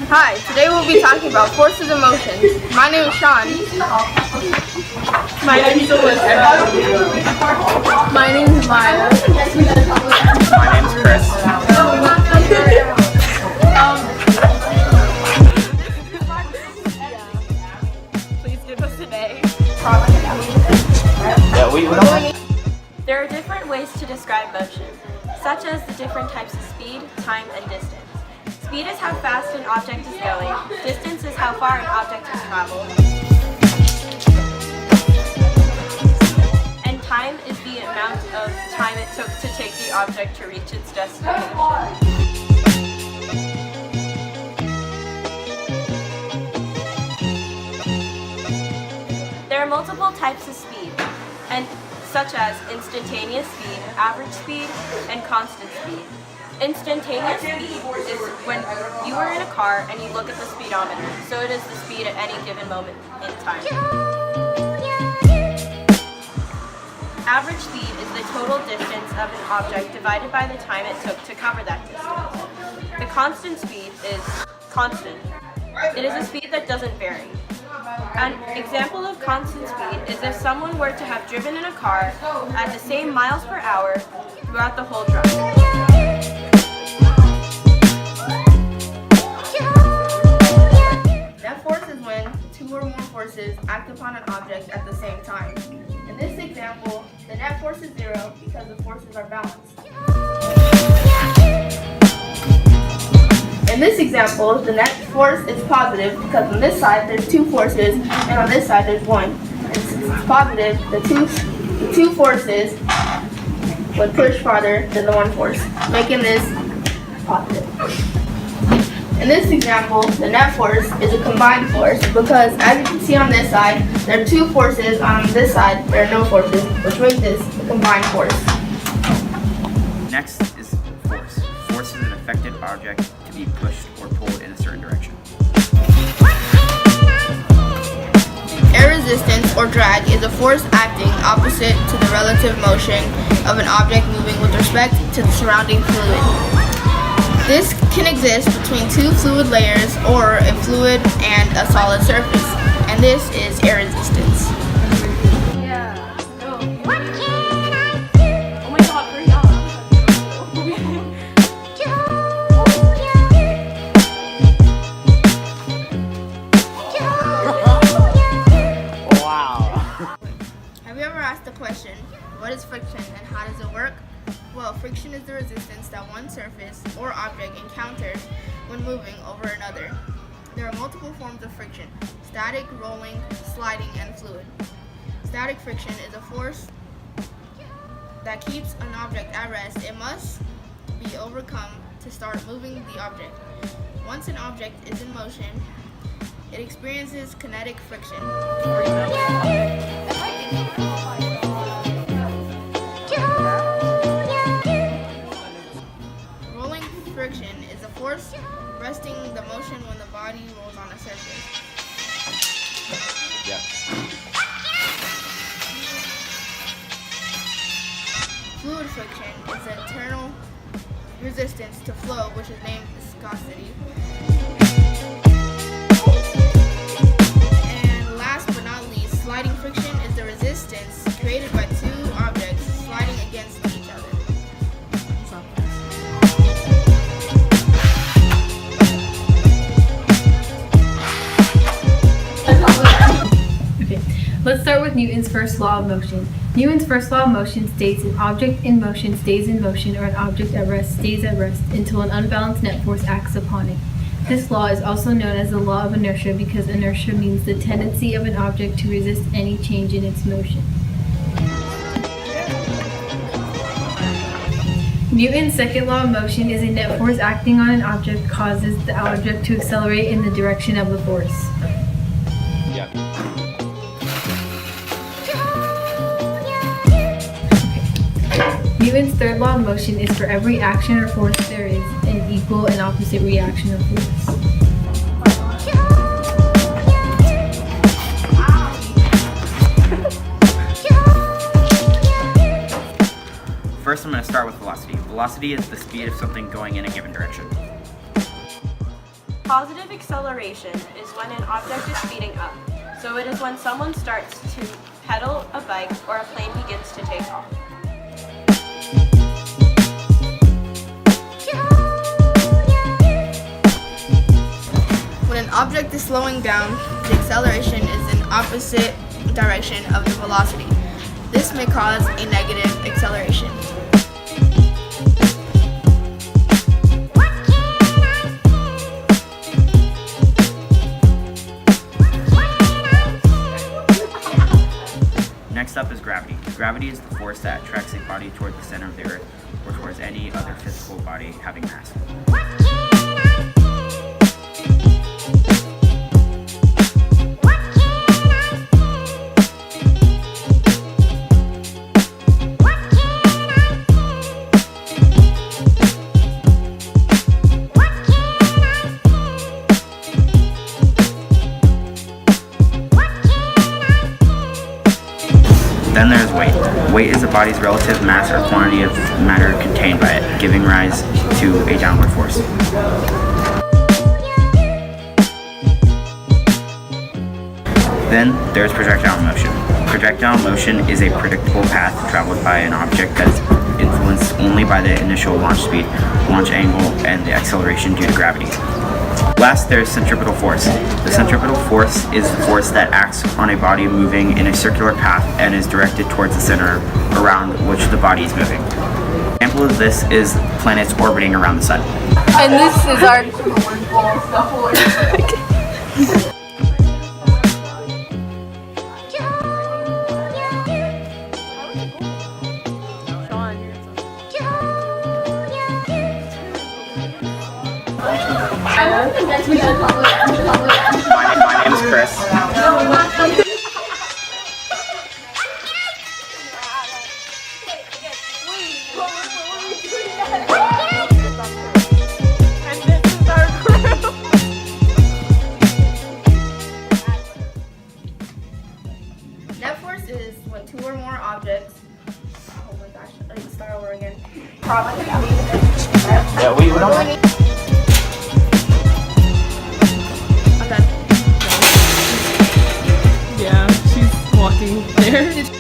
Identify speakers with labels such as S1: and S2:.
S1: Hi, today we'll be talking about forces and motions. My name is Sean. My name is Alyssa. My name is Maya.
S2: My name's Chris.
S1: Please give us an A.
S2: Yeah, we don't.
S3: There are different ways to describe motion, such as the different types of speed, time, and distance. Speed is how fast an object is going. Distance is how far an object has traveled. And time is the amount of time it took to take the object to reach its destination. There are multiple types of speed, such as instantaneous speed, average speed, and constant speed. Instantaneous speed is when you are in a car and you look at the speedometer, so it is the speed at any given moment in time. Average speed is the total distance of an object divided by the time it took to cover that distance. The constant speed is constant. It is a speed that doesn't vary. An example of constant speed is if someone were to have driven in a car at the same miles per hour throughout the whole drive.
S1: Net force is when two or more forces act upon an object at the same time. In this example, the net force is 0 because the forces are balanced. In this example, the net force is positive because on this side there's two forces and on this side there's one. And since it's positive, the two forces would push farther than the one force, making this positive. In this example, the net force is a combined force because, as you can see on this side, there are two forces. On this side, there are no forces, which makes this a combined force.
S2: Next is force. Force is an affected object to be pushed or pulled in a certain direction.
S1: Air resistance or drag is a force acting opposite to the relative motion of an object moving with respect to the surrounding fluid. This can exist between two fluid layers or a fluid and a solid surface, and this is air resistance. Have you ever asked the question, what is friction and how does it work? Well, friction is the resistance that one surface or object encounters when moving over another. There are multiple forms of friction: static, rolling, sliding, and fluid. Static friction is a force that keeps an object at rest. It must be overcome to start moving the object. Once an object is in motion, it experiences kinetic friction. Rolling friction is a force resting the motion when the body rolls on a surface.
S2: Yeah.
S1: Fluid friction is the internal resistance to flow, which is named viscosity. And last but not least, sliding friction is the resistance created by two objects sliding against each other.
S4: Okay, let's start with Newton's first law of motion. Newton's first law of motion states an object in motion stays in motion, or an object at rest stays at rest until an unbalanced net force acts upon it. This law is also known as the law of inertia because inertia means the tendency of an object to resist any change in its motion. Newton's second law of motion is a net force acting on an object causes the object to accelerate in the direction of the force.
S2: Yeah.
S4: Newton's third law of motion is for every action or force there is an equal and opposite reaction or force.
S2: First, I'm going to start with velocity. Velocity is the speed of something going in a given direction.
S3: Positive acceleration is when an object is speeding up. So it is when someone starts to pedal a bike or a plane begins to take off.
S1: When an object is slowing down, the acceleration is in opposite direction of the velocity. This may cause a negative acceleration.
S2: Next up is gravity. Gravity is the force that attracts a body toward the center of the earth or towards any other physical body having mass. Then there's weight. Weight is a body's relative mass or quantity of matter contained by it, giving rise to a downward force. Then there's projectile motion. Projectile motion is a predictable path traveled by an object that is influenced only by the initial launch speed, launch angle, and the acceleration due to gravity. Last, there's centripetal force. The centripetal force is the force that acts on a body moving in a circular path and is directed towards the center around which the body is moving. An example of this is planets orbiting around the sun.
S4: And this is our
S2: My name is Chris.
S1: Net force is when two or more objects. Oh my gosh, I need to start over again.
S2: Yeah, we don't.
S1: Okay.
S5: Yeah, she's walking there.